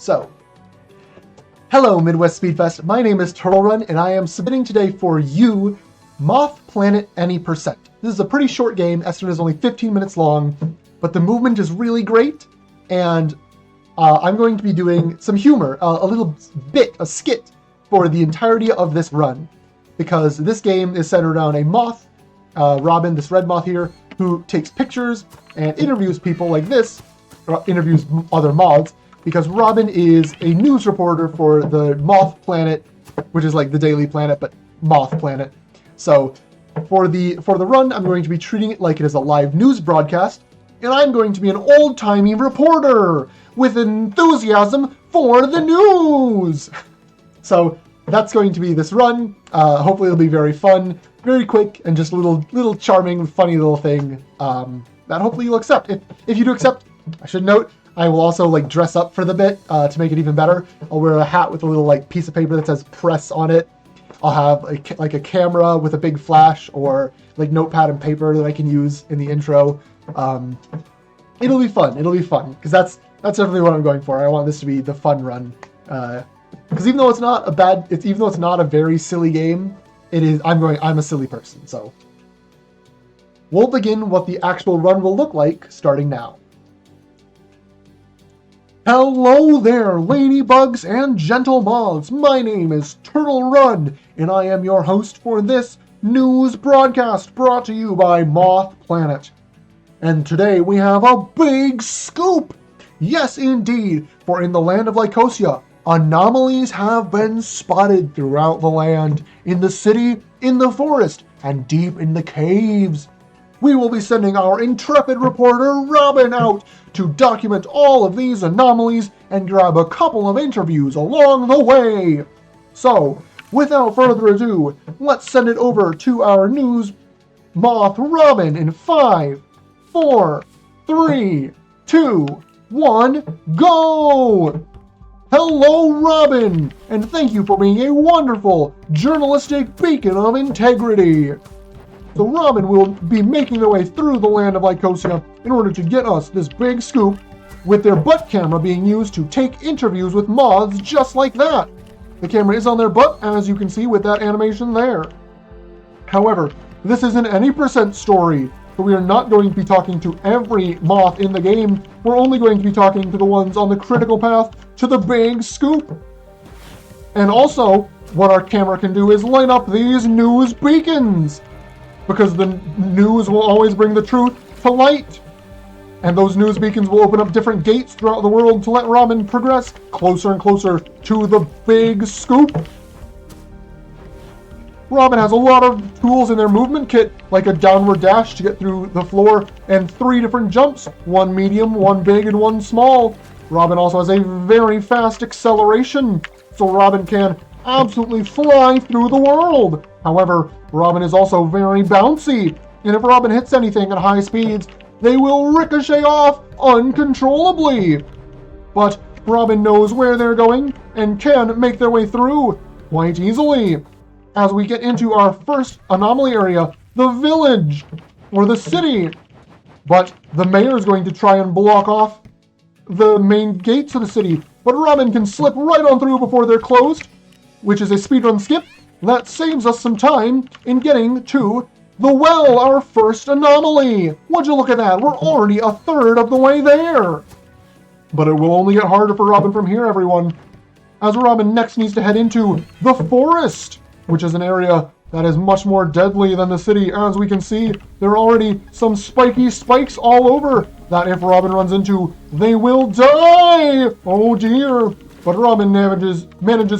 So, hello Midwest Speedfest, my name is Turtle Run, and I am submitting today for you Moth Planet Any Percent. This is a pretty short game, estimated is only 15 minutes long, but the movement is really great, and I'm going to be doing some humor, a little bit, a skit, for the entirety of this run, because this game is centered around a moth, Robin, this red moth here, who takes pictures and interviews people like this, or interviews other moths, because Robin is a news reporter for the Moth Planet, which is like the Daily Planet, but Moth Planet. So for the run, I'm going to be treating it like it is a live news broadcast, and I'm going to be an old-timey reporter with enthusiasm for the news. So that's going to be this run. Hopefully it'll be very fun, very quick, and just a little charming, funny little thing that hopefully you'll accept. If you do accept, I should note, I will also dress up for the bit to make it even better. I'll wear a hat with a little piece of paper that says press on it. I'll have a camera with a big flash or notepad and paper that I can use in the intro. It'll be fun. It'll be fun because that's definitely what I'm going for. I want this to be the fun run. Because even though it's not a very silly game, I'm a silly person. So we'll begin what the actual run will look like starting now. Hello there, ladybugs and gentle moths. My name is Turtle Run, and I am your host for this news broadcast brought to you by Moth Planet. And today we have a big scoop. Yes, indeed, for in the land of Lycosia, anomalies have been spotted throughout the land, in the city, in the forest, and deep in the caves. We will be sending our intrepid reporter Robin out to document all of these anomalies and grab a couple of interviews along the way. So, without further ado, let's send it over to our news moth Robin in 5, 4, 3, 2, 1, go! Hello, Robin, and thank you for being a wonderful journalistic beacon of integrity. So Robin will be making their way through the land of Lycosia in order to get us this big scoop, with their butt camera being used to take interviews with moths just like that. The camera is on their butt, as you can see with that animation there. However, this is an any percent story, so we are not going to be talking to every moth in the game. We're only going to be talking to the ones on the critical path to the big scoop. And also, what our camera can do is light up these news beacons, because the news will always bring the truth to light. And those news beacons will open up different gates throughout the world to let Robin progress closer and closer to the big scoop. Robin has a lot of tools in their movement kit, like a downward dash to get through the floor, and 3 different jumps, 1 medium, 1 big, and 1 small. Robin also has a very fast acceleration, so Robin can absolutely fly through the world. However, Robin is also very bouncy, and if Robin hits anything at high speeds, they will ricochet off uncontrollably. But Robin knows where they're going and can make their way through quite easily. As we get into our first anomaly area, the village, or the city. But the mayor is going to try and block off the main gates of the city, but Robin can slip right on through before they're closed, which is a speedrun skip. That saves us some time in getting to the well, our first anomaly. Would you look at that? We're already a third of the way there. But it will only get harder for Robin from here, everyone, as Robin next needs to head into the forest, which is an area that is much more deadly than the city. As we can see, there are already some spiky spikes all over that if Robin runs into, they will die. Oh dear. But Robin manages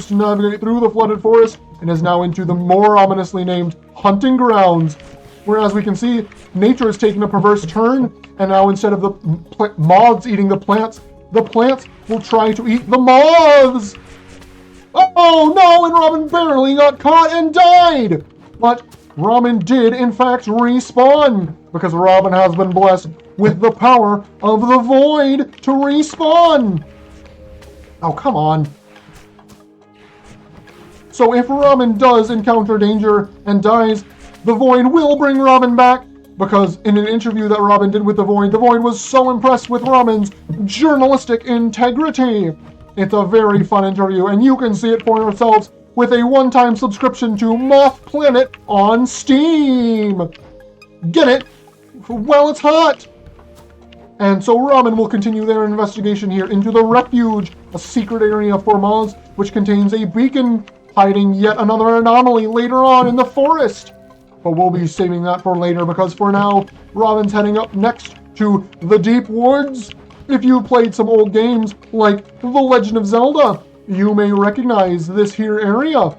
to navigate through the flooded forest and is now into the more ominously named hunting grounds, where, as we can see, nature has taken a perverse turn, and now instead of the moths eating the plants will try to eat the moths. Oh no, and Robin barely got caught and died! But Robin did in fact respawn, because Robin has been blessed with the power of the void to respawn. Oh, come on. So if Robin does encounter danger and dies, the Void will bring Robin back, because in an interview that Robin did with the Void was so impressed with Robin's journalistic integrity. It's a very fun interview, and you can see it for yourselves with a one-time subscription to Moth Planet on Steam. Get it while it's hot. And so Ramen will continue their investigation here into the Refuge, a secret area for moths which contains a beacon hiding yet another anomaly later on in the forest. But we'll be saving that for later, because for now, Ramen's heading up next to the Deep Woods. If you've played some old games like The Legend of Zelda, you may recognize this here area.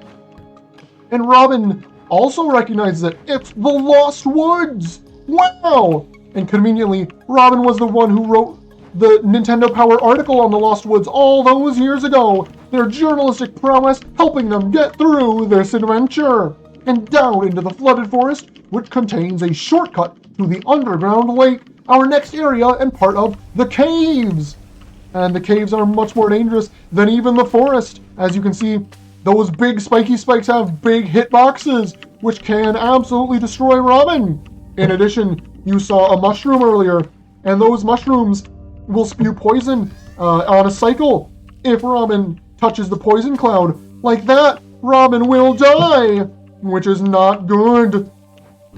And Ramen also recognizes it. It's the Lost Woods! Wow! And conveniently, Ramen was the one who wrote the Nintendo Power article on the Lost Woods all those years ago. Their journalistic prowess helping them get through this adventure. And down into the flooded forest, which contains a shortcut to the underground lake, our next area and part of the caves. And the caves are much more dangerous than even the forest. As you can see, those big spiky spikes have big hitboxes, which can absolutely destroy Ramen. In addition, you saw a mushroom earlier, and those mushrooms will spew poison on a cycle. If Ramen touches the poison cloud like that, Ramen will die, which is not good.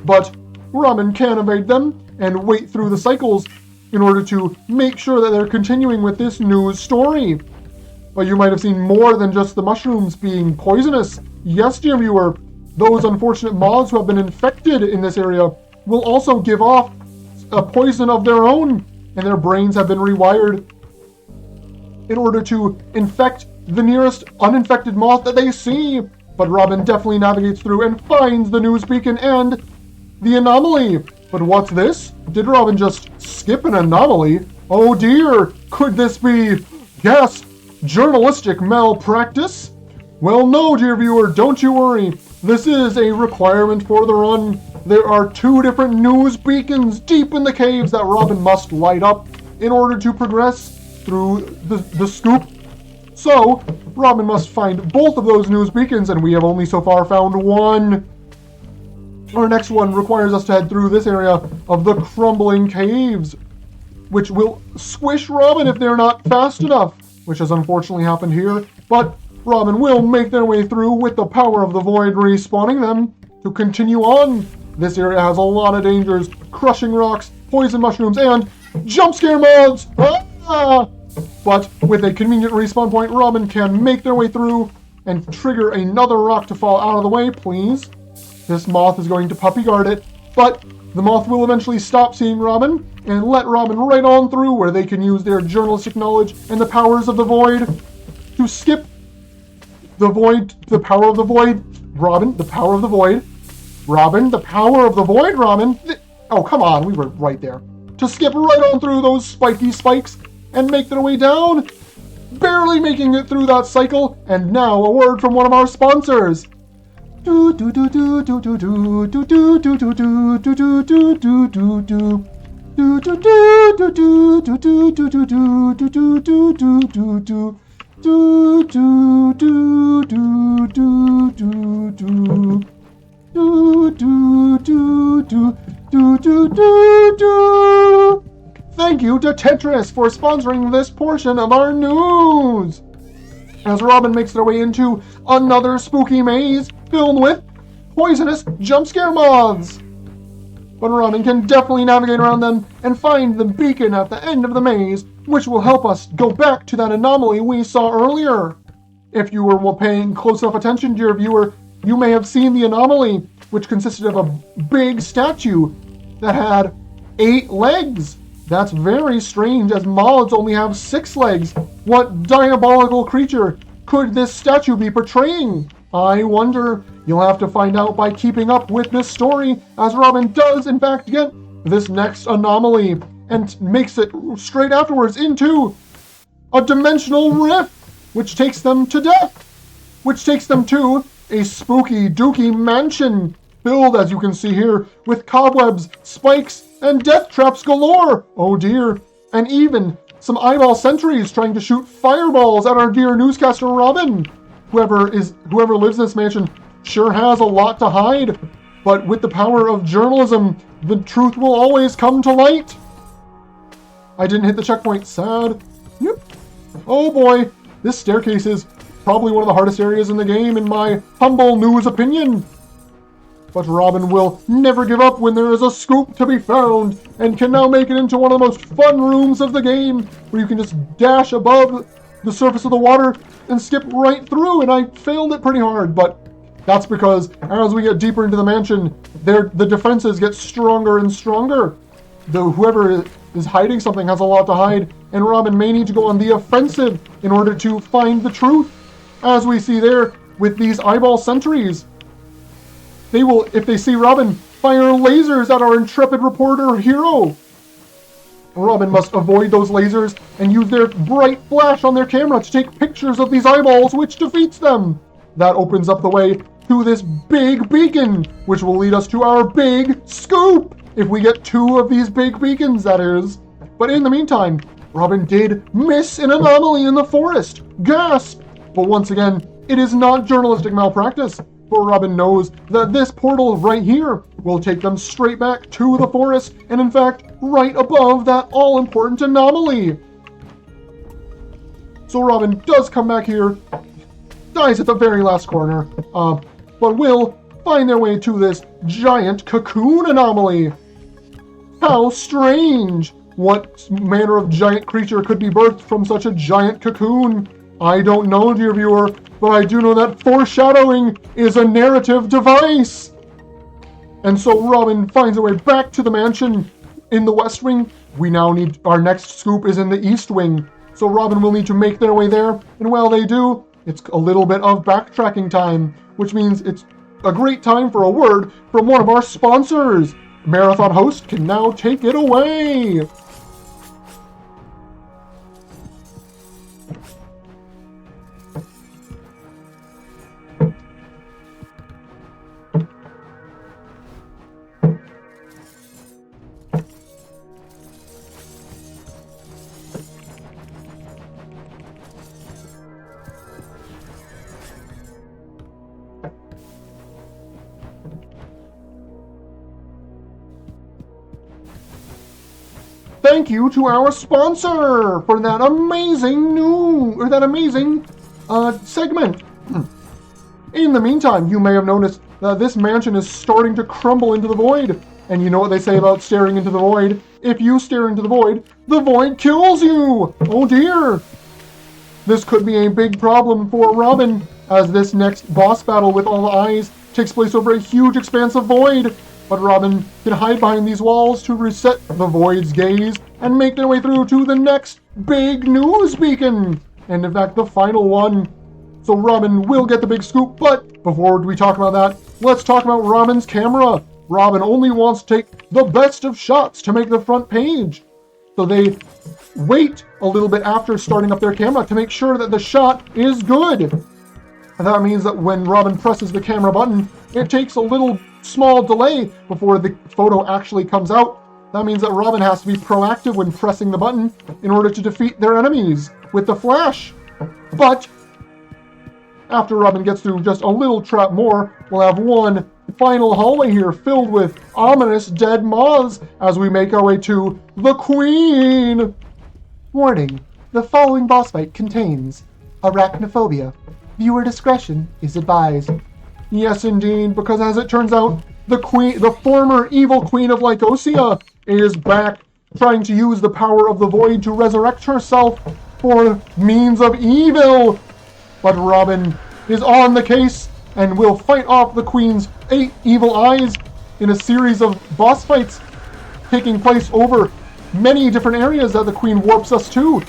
But Ramen can evade them and wait through the cycles in order to make sure that they're continuing with this news story. But you might have seen more than just the mushrooms being poisonous. Yes, dear viewer, those unfortunate moths who have been infected in this area will also give off a poison of their own, and their brains have been rewired in order to infect the nearest uninfected moth that they see. But Ramen definitely navigates through and finds the news beacon and the anomaly. But what's this? Did Ramen just skip an anomaly? Oh dear, could this be, yes, journalistic malpractice? Well, no, dear viewer, don't you worry. This is a requirement for the run. There are 2 different news beacons deep in the caves that Ramen must light up in order to progress through the scoop. So, Ramen must find both of those news beacons, and we have only so far found one. Our next one requires us to head through this area of the crumbling caves, which will squish Ramen if they're not fast enough, which has unfortunately happened here. But Ramen will make their way through with the power of the void respawning them to continue on. This area has a lot of dangers, crushing rocks, poison mushrooms, and jump scare mods! Ah! But with a convenient respawn point, Ramen can make their way through and trigger another rock to fall out of the way, please. This moth is going to puppy guard it, but the moth will eventually stop seeing Ramen and let Ramen right on through, where they can use their journalistic knowledge and the powers of the void to skip the void, the power of the void. Ramen, the power of the void. Ramen, the power of the void, Ramen. Oh, come on, we were right there. To skip right on through those spiky spikes and make their way down, barely making it through that cycle. And now a word from one of our sponsors. Thank you to Tetris for sponsoring this portion of our news. As Ramen makes their way into another spooky maze filled with poisonous jump scare moths. But Ramen can definitely navigate around them and find the beacon at the end of the maze, which will help us go back to that anomaly we saw earlier. If you were paying close enough attention, dear viewer, you may have seen the anomaly, which consisted of a big statue that had 8 legs. That's very strange, as moths only have 6 legs. What diabolical creature could this statue be portraying? I wonder. You'll have to find out by keeping up with this story, as Ramen does in fact get this next anomaly and makes it straight afterwards into a dimensional rift, which takes them to death, which takes them to a spooky dooky mansion filled, as you can see here, with cobwebs, spikes, and death traps galore. Oh dear. And even some eyeball sentries trying to shoot fireballs at our dear newscaster Ramen. Whoever lives in this mansion sure has a lot to hide, but with the power of journalism, the truth will always come to light. I didn't hit the checkpoint. Sad. Yep. Oh boy. This staircase is probably one of the hardest areas in the game, in my humble news opinion. But Robin will never give up when there is a scoop to be found, and can now make it into one of the most fun rooms of the game, where you can just dash above the surface of the water and skip right through, and I failed it pretty hard, but that's because as we get deeper into the mansion, the defenses get stronger and stronger. Whoever is hiding something has a lot to hide, and Robin may need to go on the offensive in order to find the truth, as we see there with these eyeball sentries. They will, if they see Robin, fire lasers at our intrepid reporter hero. Robin must avoid those lasers and use their bright flash on their camera to take pictures of these eyeballs, which defeats them. That opens up the way to this big beacon, which will lead us to our big scoop, if we get 2 of these big beacons, that is. But in the meantime, Robin did miss an anomaly in the forest. Gasp! But once again, it is not journalistic malpractice, for Robin knows that this portal right here will take them straight back to the forest, and in fact, right above that all-important anomaly. So Robin does come back here, dies at the very last corner, but will find their way to this giant cocoon anomaly. How strange! What manner of giant creature could be birthed from such a giant cocoon? I don't know, dear viewer, but I do know that foreshadowing is a narrative device. And so Robin finds her way back to the mansion in the West Wing. We now need, our next scoop is in the East Wing. So Robin will need to make their way there, and while they do, it's a little bit of backtracking time, which means it's a great time for a word from one of our sponsors. Marathon host can now take it away. Thank you to our sponsor for that amazing segment. In the meantime, you may have noticed that this mansion is starting to crumble into the void. And you know what they say about staring into the void? If you stare into the void kills you! Oh dear! This could be a big problem for Robin, as this next boss battle with all the eyes takes place over a huge expanse of void. But Robin can hide behind these walls to reset the void's gaze and make their way through to the next big news beacon. And in fact, the final one. So Robin will get the big scoop, but before we talk about that, let's talk about Robin's camera. Robin only wants to take the best of shots to make the front page. So they wait a little bit after starting up their camera to make sure that the shot is good. And that means that when Robin presses the camera button, it takes a little small delay before the photo actually comes out. That means that Robin has to be proactive when pressing the button in order to defeat their enemies with the flash. But after Robin gets through just a little trap more, we'll have one final hallway here filled with ominous dead moths as we make our way to the Queen. Warning, the following boss fight contains arachnophobia. Viewer discretion is advised. Yes, indeed, because as it turns out, the former evil Queen of Lycosia is back, trying to use the power of the void to resurrect herself for means of evil. But Robin is on the case and will fight off the Queen's 8 evil eyes in a series of boss fights taking place over many different areas that the Queen warps us to,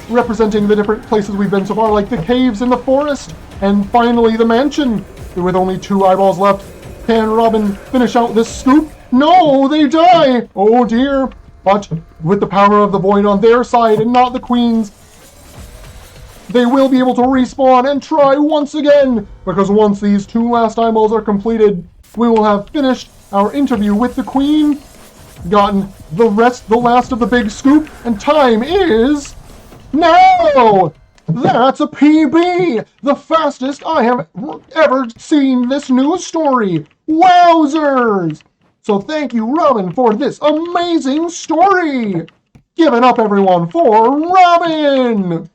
representing the different places we've been so far, like the caves in the forest, and finally the mansion. With only 2 eyeballs left, can Robin finish out this scoop? No, they die! Oh dear. But with the power of the void on their side and not the Queen's, they will be able to respawn and try once again, because once these 2 last eyeballs are completed, we will have finished our interview with the Queen, gotten the last of the big scoop, and time is now! That's a PB! The fastest I have ever seen this news story! Wowzers! So thank you, Robin, for this amazing story! Give it up, everyone, for Robin!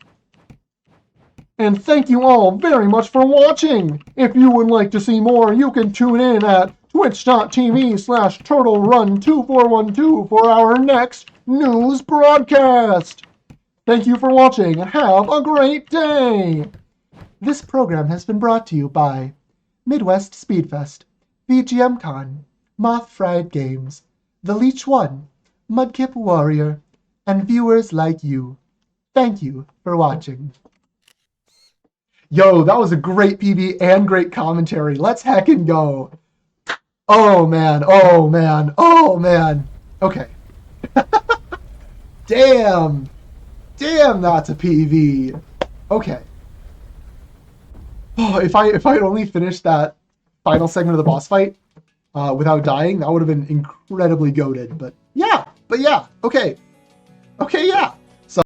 And thank you all very much for watching. If you would like to see more, you can tune in at twitch.tv/TurtleRun2412 for our next news broadcast. Thank you for watching and have a great day. This program has been brought to you by Midwest Speedfest, VGM Con, Moth Fried Games, The Leech One, Mudkip Warrior, and viewers like you. Thank you for watching. Yo, that was a great PB and great commentary. Let's heckin' go. Oh man, oh man, oh man. Okay. Damn, that's a PV. Okay. Oh, if I had only finished that final segment of the boss fight without dying, that would have been incredibly goated. But yeah, okay, yeah.